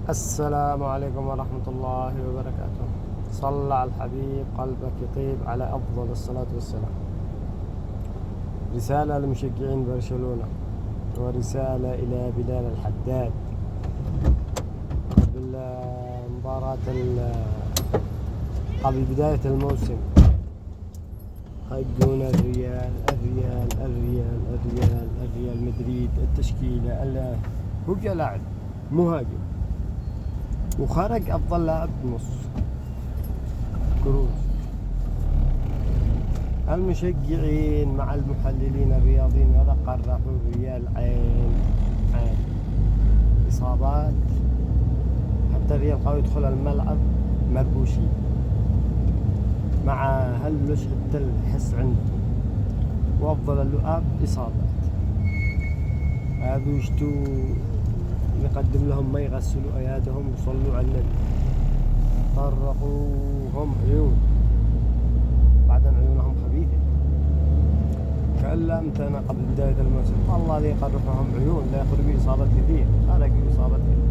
السلام عليكم ورحمة الله وبركاته. صل على الحبيب قلبك يطيب على أفضل الصلاة والسلام. رسالة لمشجعين برشلونة ورسالة إلى بلال الحداد قبل قبل بداية الموسم. هجونا الريال مدريد التشكيلة هو لاعب مهاجم وخرج أفضل لاعب نص كروز. المشجعين مع المحللين الرياضيين قرروا الريال عين إصابات، حتى الريال قالوا يدخل الملعب مربوشين مع هلوش حتى الحس عنده، وأفضل اللعاب إصابات. هذا يشتو يقدم لهم ما يغسلوا أيادهم ويصلوا على النبي، طرقوهم عيون، بعدين عيونهم خبيثة كلمتنا قبل بداية الموسم، الله ذي يقرحهم عيون لا يخرجوا إصابات كثير، خرجوا إصابات كثير.